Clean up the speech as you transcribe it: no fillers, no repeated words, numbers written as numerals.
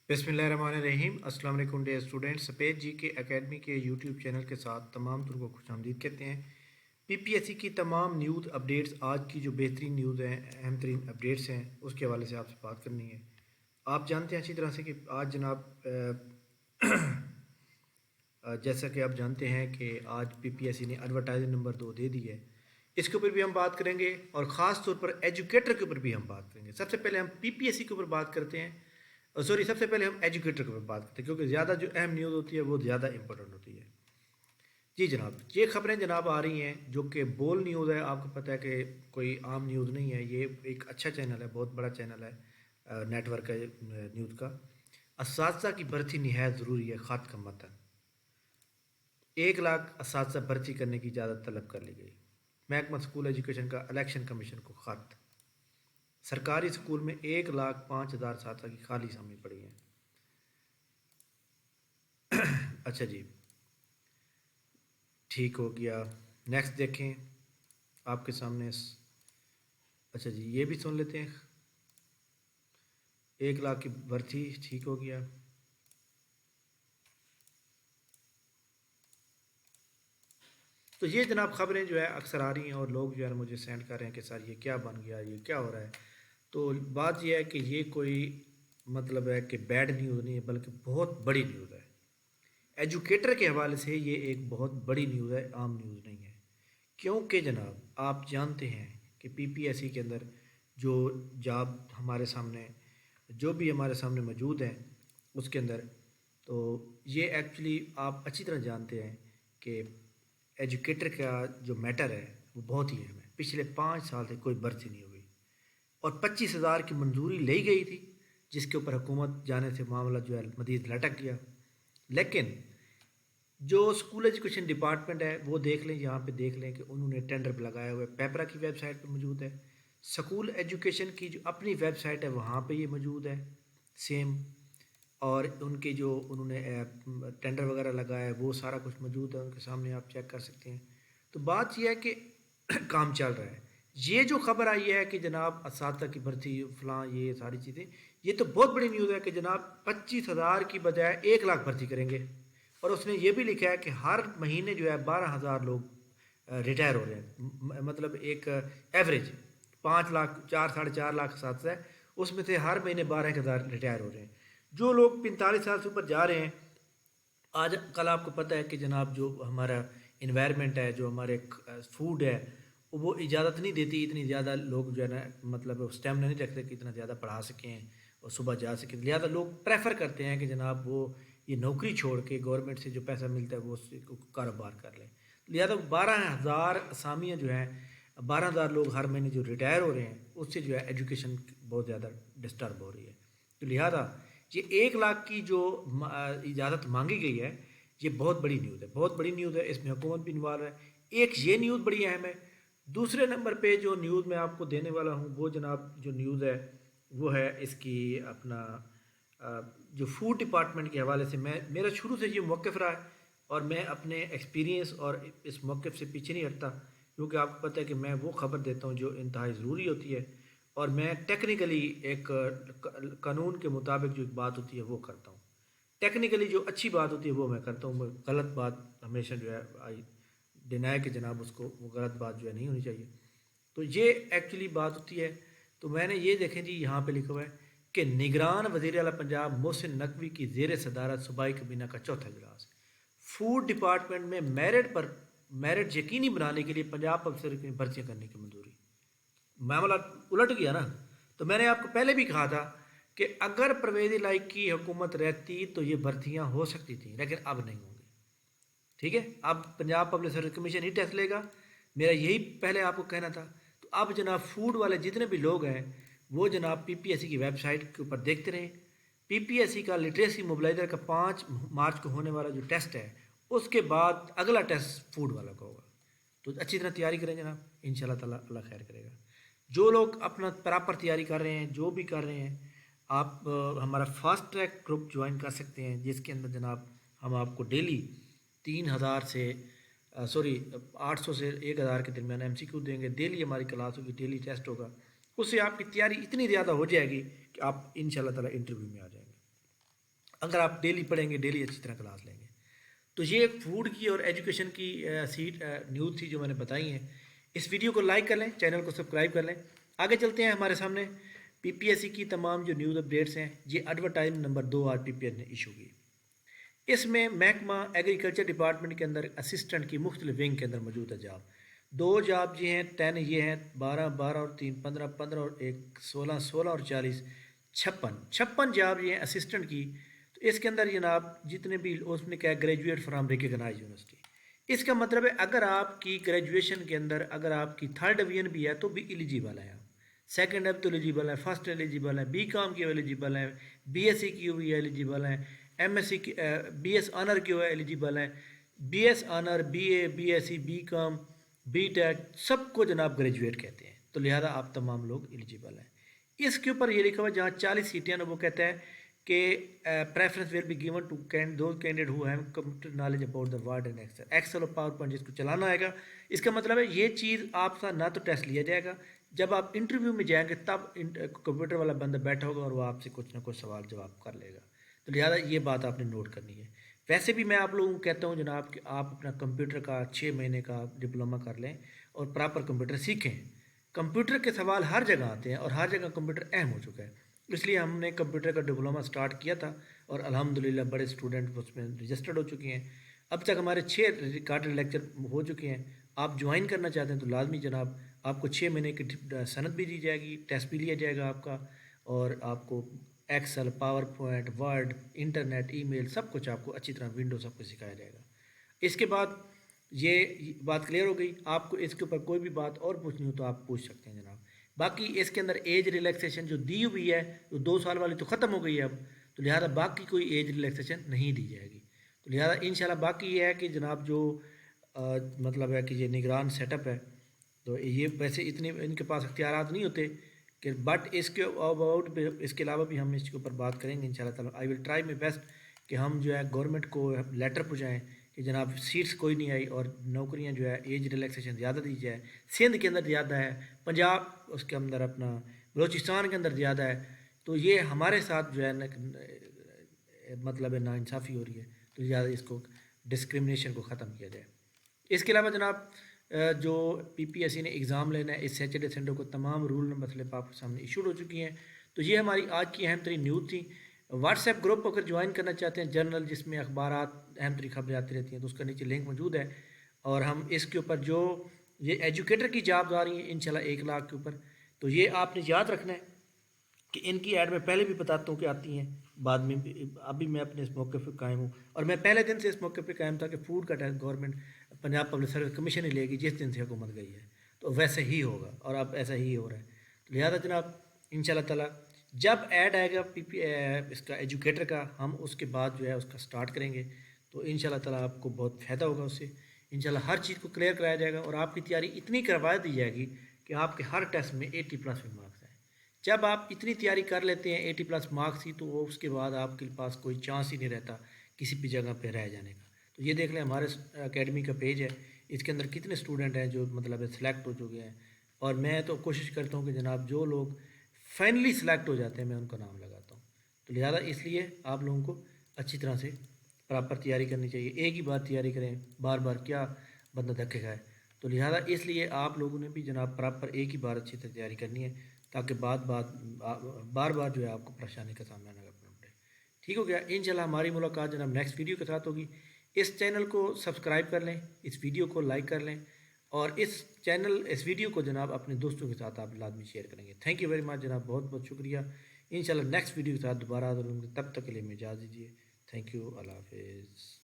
बिस्मिल्लाहिर्रहमानिर्रहीम। अस्सलाम वालेकुम डियर स्टूडेंट। सफ़ेद जी के एकेडमी के यूट्यूब चैनल के साथ तमाम तुम को खुशामदीद कहते हैं। पीपीएससी की तमाम न्यूज़ अपडेट्स, आज की जो बेहतरीन न्यूज़ हैं, अहम तरीन अपडेट्स हैं, उसके हवाले से आपसे बात करनी है। आप जानते हैं अच्छी तरह से कि आज जनाब जैसा कि आप जानते हैं कि आज पीपीएससी ने एडवर्टाइजर नंबर 2 दे दी है। इसके ऊपर भी हम बात करेंगे और ख़ास तौर पर एजुकेटर के ऊपर भी हम बात करेंगे। सबसे पहले हम पीपीएससी के ऊपर बात करते हैं, सबसे पहले हम एजुकेटर के ऊपर बात करते हैं, क्योंकि ज़्यादा जो अहम न्यूज़ होती है वो ज़्यादा इंपॉर्टेंट होती है। जी जनाब, ये खबरें जनाब आ रही हैं जो कि बोल न्यूज़ है। आपको पता है कि कोई आम न्यूज़ नहीं है, ये एक अच्छा चैनल है, बहुत बड़ा चैनल है नेटवर्क है न्यूज़ का। असातिज़ा की भर्ती निहायत ज़रूरी है, ख़त का मतन 1 लाख असातिज़ा भर्ती करने की इजाज़त तलब कर ली गई। महकमा स्कूल एजुकेशन का इलेक्शन कमीशन को ख़त। सरकारी स्कूल में 1,05,000 असातिज़ा की खाली असामी पड़ी हैं। अच्छा जी, ठीक हो गया। नेक्स्ट देखें आपके सामने। अच्छा जी, ये भी सुन लेते हैं। 1 लाख की भर्ती, ठीक हो गया। तो ये जनाब खबरें जो है अक्सर आ रही हैं और लोग जो है मुझे सेंड कर रहे हैं कि सर ये क्या बन गया, ये क्या हो रहा है। तो बात यह है कि ये कोई मतलब है कि बैड न्यूज़ नहीं है, बल्कि बहुत बड़ी न्यूज़ है। एजुकेटर के हवाले से ये एक बहुत बड़ी न्यूज़ है, आम न्यूज़ नहीं है। क्योंकि जनाब आप जानते हैं कि पीपीएससी के अंदर जो जॉब हमारे सामने, जो भी हमारे सामने मौजूद हैं उसके अंदर, तो ये एक्चुअली आप अच्छी तरह जानते हैं कि एजुकेटर का जो मैटर है वो बहुत ही अहम है। पिछले 5 साल से कोई भर्ती नहीं हुई और 25,000 की मंजूरी ली गई थी, जिसके ऊपर हुकूमत जाने से मामला जो है मज़ीद लटक गया। लेकिन जो स्कूल एजुकेशन डिपार्टमेंट है वो देख लें, यहाँ पे देख लें कि उन्होंने टेंडर लगाया हुआ है, पेपरा की वेबसाइट पे मौजूद है। स्कूल एजुकेशन की जो अपनी वेबसाइट है वहाँ पे ये मौजूद है सेम। और उनके जो उन्होंने टेंडर वगैरह लगाया है वो सारा कुछ मौजूद है उनके सामने, आप चेक कर सकते हैं। तो बात यह है कि काम चल रहा है। ये जो खबर आई है कि जनाब असातिज़ा की भर्ती फलां, ये सारी चीज़ें, ये तो बहुत बड़ी न्यूज़ है कि जनाब 25,000 की बजाय 1 लाख भर्ती करेंगे। और उसने ये भी लिखा है कि हर महीने जो है 12,000 लोग रिटायर हो रहे हैं। मतलब एक एवरेज 5 लाख, 4 साढ़े 4 लाख असातिज़ा है, उसमें से हर महीने 12,000 रिटायर हो रहे हैं। जो लोग 45 साल से ऊपर जा रहे हैं, आज कल आपको पता है कि जनाब जो हमारा इन्वायरमेंट है, जो हमारे फूड है, वो इजाज़त नहीं देती इतनी ज़्यादा लोग जो है ना, मतलब स्टेमिना नहीं रखते कि इतना ज़्यादा पढ़ा सकें और सुबह जा सकें। लिहाजा लोग प्रेफर करते हैं कि जनाब वो ये नौकरी छोड़ के गवर्नमेंट से जो पैसा मिलता है वो उससे कारोबार कर लें। लिहाजा 12,000 असामियाँ जो हैं, 12,000 लोग हर महीने जो रिटायर हो रहे हैं, उससे जो है एजुकेशन बहुत ज़्यादा डिस्टर्ब हो रही है। तो लिहाजा ये 1 लाख की जो इजाज़त मांगी गई है, ये बहुत बड़ी न्यूज़ है, बहुत बड़ी न्यूज़ है। इसमें हुकूमत भी इन्वॉल्व है। एक ये न्यूज़ बड़ी अहम है। दूसरे नंबर पे जो न्यूज़ मैं आपको देने वाला हूँ वो जनाब जो न्यूज़ है वो है इसकी अपना जो फूड डिपार्टमेंट के हवाले से। मैं मेरा शुरू से ये मौक़िफ़ रहा है और मैं अपने एक्सपीरियंस और इस मौक़िफ़ से पीछे नहीं हटता, क्योंकि आपको पता है कि मैं वो ख़बर देता हूँ जो इंतहाई ज़रूरी होती है और मैं टेक्निकली एक कानून के मुताबिक जो एक बात होती है वो करता हूँ। टेक्निकली जो अच्छी बात होती है वो मैं करता हूँ। गलत बात हमेशा जो है आई डिनाई के जनाब उसको, वो गलत बात जो है नहीं होनी चाहिए। तो ये एक्चुअली बात होती है। तो मैंने ये देखें जी, यहाँ पे लिखा हुआ है कि निगरान वज़ीर आला पंजाब मोहसिन नकवी की ज़ेर सदारत सूबाई कबीना का चौथा इजलास। फूड डिपार्टमेंट में मेरिट यकीनी बनाने के लिए पंजाब अफसर की भर्तियाँ करने की मंजूरी। मामला उलट गया ना। तो मैंने आपको पहले भी कहा था कि अगर परवेज़ इलाही की हुकूमत रहती तो ये भर्तियाँ हो सकती थी, लेकिन अब नहीं होंगी। ठीक है, अब पंजाब पब्लिक सर्विस कमीशन ही टेस्ट लेगा। मेरा यही पहले आपको कहना था। तो अब जनाब फूड वाले जितने भी लोग हैं वो जनाब पीपीएससी की वेबसाइट के ऊपर देखते रहें। पीपीएससी का लिटरेसी मोबिलाइजर का 5 मार्च को होने वाला जो टेस्ट है, उसके बाद अगला टेस्ट फूड वाला का होगा। तो अच्छी तरह तैयारी करें जनाब, इंशाल्लाह ताला अल्लाह खैर करेगा। जो लोग अपना प्रॉपर तैयारी कर रहे हैं, जो भी कर रहे हैं, आप हमारा फास्ट ट्रैक ग्रुप ज्वाइन कर सकते हैं, जिसके अंदर जनाब हम आपको डेली 3,000 से 800 से 1,000 के दरमियान एमसीक्यू देंगे। डेली हमारी क्लास होगी, डेली टेस्ट होगा। उससे आपकी तैयारी इतनी ज़्यादा हो जाएगी कि आप इंशाल्लाह ताला इंटरव्यू में आ जाएंगे। اگر آپ ڈیلی پڑھیں گے، ڈیلی اچھی طرح کلاس لیں گے. تو یہ ایک فوڈ کی اور ایجوکیشن کی سیٹ نیوز تھی جو میں نے بتائی ہیں. اس ویڈیو کو لائک کر لیں، چینل کو سبسکرائب کر لیں. آگے چلتے ہیں. ہمارے سامنے پی پی ایس سی کی تمام جو نیوز اپڈیٹس ہیں. یہ ایڈورٹائز نمبر 2 آج پی پی ایس نے ایشو کی. اس میں محکمہ ایگریکلچر ڈپارٹمنٹ کے اندر اسسٹنٹ کی مختلف ونگ کے اندر موجود ہے جاب. 2 جاب یہ ہیں، 10 یہ ہیں، 12 12 اور 3 15 15 اور 1 16 16 اور 40 56 جاب یہ ہیں اسسٹنٹ کی. تو اس کے اندر جناب جتنے بھی اس نے کہا گریجویٹ فرام ریکگنائز یونیورسٹی. اس کا مطلب ہے اگر آپ کی گریجویشن کے اندر اگر آپ کی 3rd ڈویژن بھی ہے تو بھی ایلیجیبل ہے. آپ 2nd اب تو ایلیجیبل ہے، 1st ایلیجیبل ہے، بی کام کی ایلیجیبل ہے، بی ایس سی کی ہوئی ایلیجیبل ہے، ایم ایس سی کی بی ایس آنر کی ہوئے ایلیجیبل ہیں، B S honour, B A, B S C, B com, B tech, سب کو جناب گریجویٹ کہتے ہیں. تو لہذا آپ تمام لوگ ایلیجیبل ہیں. اس کے اوپر یہ لکھا ہوا جہاں 40 سیٹیں ہیں وہ کہتا ہے کہ preference will be given to those candidate who have computer knowledge about the Word and Excel اور پاور پوائنٹ جس کو چلانا آئے گا. اس کا مطلب ہے یہ چیز آپ کا نہ تو ٹیسٹ لیا جائے گا، جب آپ انٹرویو میں جائیں گے تب کمپیوٹر والا بندہ بیٹھا ہوگا اور وہ آپ سے کچھ نہ کچھ سوال جواب کر لے گا. تو لہٰذا یہ بات آپ نے نوٹ کرنی ہے. ویسے بھی میں آپ لوگوں کو کہتا ہوں جناب کہ آپ اپنا کمپیوٹر کا 6 مہینے کا ڈپلومہ کر لیں اور پراپر کمپیوٹر سیکھیں. کمپیوٹر کے سوال ہر جگہ آتے ہیں اور ہر جگہ کمپیوٹر اہم ہو چکا ہے. اس لیے ہم نے کمپیوٹر کا ڈپلومہ سٹارٹ کیا تھا اور الحمدللہ بڑے اسٹوڈنٹ اس میں رجسٹرڈ ہو چکے ہیں. اب تک ہمارے 6 ریکارڈڈ لیکچر ہو چکے ہیں. آپ جوائن کرنا چاہتے ہیں تو لازمی جناب آپ کو 6 مہینے کی سند بھی دی جائے گی، ٹیسٹ بھی لیا جائے گا آپ کا، اور آپ کو Excel, PowerPoint, Word, internet, email سب کچھ آپ کو اچھی طرح ونڈو سب کچھ سکھایا جائے گا. اس کے بعد یہ بات کلیئر ہو گئی. آپ کو اس کے اوپر کوئی بھی بات اور پوچھنی ہو تو آپ پوچھ سکتے ہیں جناب. باقی اس کے اندر ایج ریلیکسیشن جو دی ہوئی ہے وہ 2 سال والی تو ختم ہو گئی ہے اب، تو لہٰذا باقی کوئی ایج ریلیکسیشن نہیں دی جائے گی. تو لہٰذا انشاءاللہ باقی یہ ہے کہ جناب جو مطلب ہے کہ یہ نگران سیٹ اپ ہے تو یہ ویسے اتنے ان کے پاس اختیارات نہیں ہوتے کہ بٹ اس کے اباؤٹ اس کے علاوہ بھی ہم اس کے اوپر بات کریں گے انشاءاللہ تعالیٰ. آئی ول ٹرائی مائی بیسٹ کہ ہم جو ہے گورنمنٹ کو لیٹر پہنچائیں کہ جناب سیٹس کوئی نہیں آئی اور نوکریاں جو ہے ایج ریلیکسیشن زیادہ دی جائے. سندھ کے اندر زیادہ ہے، پنجاب اس کے اندر اپنا بلوچستان کے اندر زیادہ ہے. تو یہ ہمارے ساتھ جو ہے مطلب ہے ناانصافی ہو رہی ہے. تو زیادہ اس کو ڈسکرمنیشن کو ختم کیا جائے. اس کے علاوہ جناب جو پی پی ایس سی نے ایگزام لینا ہے اس سیٹرڈے سنڈے کو تمام رول نمبر سلپ آپ کے سامنے ایشوڈ ہو چکی ہیں. تو یہ ہماری آج کی اہم ترین نیوز تھی. واٹس ایپ گروپ اگر جوائن کرنا چاہتے ہیں جرنل جس میں اخبارات اہم ترین خبریں آتی رہتی ہیں تو اس کا نیچے لنک موجود ہے. اور ہم اس کے اوپر جو یہ ایجوکیٹر کی جابز آ رہی ہیں انشاءاللہ 1 لاکھ کے اوپر، تو یہ آپ نے یاد رکھنا ہے کہ ان کی ایڈ میں پہلے بھی بتاتا ہوں کہ آتی ہیں، بعد میں ابھی میں اپنے اس موقع پہ قائم ہوں. اور میں پہلے دن سے اس موقع پہ قائم تھا کہ فوڈ کا tax government Punjab public service commission ہی لے گی جس دن سے حکومت گئی ہے، تو ویسے ہی ہوگا اور اب ایسا ہی ہو رہا ہے. تو لہٰذا جناب انشاءاللہ تعالیٰ جب ایڈ آئے گا اس کا ایجوکیٹر کا ہم اس کے بعد جو ہے اس کا سٹارٹ کریں گے. تو انشاءاللہ تعالیٰ آپ کو بہت فائدہ ہوگا اس سے. انشاءاللہ ہر چیز کو کلیئر کرایا جائے گا اور آپ کی تیاری اتنی کروا دی جائے گی کہ آپ کے ہر ٹیسٹ میں 80+ بھی مارکس آئیں. جب آپ اتنی تیاری کر لیتے ہیں 80+ مارکس ہی، تو وہ اس کے بعد آپ کے پاس کوئی چانس ہی نہیں رہتا کسی بھی جگہ پہ رہ جانے کا. تو یہ دیکھ لیں ہمارے اکیڈمی کا پیج ہے، اس کے اندر کتنے اسٹوڈنٹ ہیں جو مطلب سلیکٹ ہو چکے ہیں. اور میں تو کوشش کرتا ہوں کہ جناب جو لوگ فائنلی سلیکٹ ہو جاتے ہیں میں ان کا نام لگاتا ہوں. تو لہٰذا اس لیے آپ لوگوں کو اچھی طرح سے پراپر تیاری کرنی چاہیے. ایک ہی بار تیاری کریں، بار بار کیا بندہ دھکے کھائے. تو لہٰذا اس لیے آپ لوگوں نے بھی جناب پراپر ایک ہی بار اچھی طرح تیاری کرنی ہے تاکہ بار بار جو ہے آپ کو پریشانی کا سامنا نہ کرنا پڑے. ٹھیک ہو گیا. انشاءاللہ ہماری ملاقات جناب نیکسٹ ویڈیو کے ساتھ ہوگی. اس چینل کو سبسکرائب کر لیں، اس ویڈیو کو لائک کر لیں اور اس ویڈیو کو جناب اپنے دوستوں کے ساتھ آپ لازمی شیئر کریں گے. تھینک یو ویری مچ جناب، بہت بہت شکریہ. انشاءاللہ نیکسٹ ویڈیو کے ساتھ دوبارہ حاضر ہوں گے، تب تک کے لیے میں اجازت دیجیے. تھینک یو، اللہ حافظ.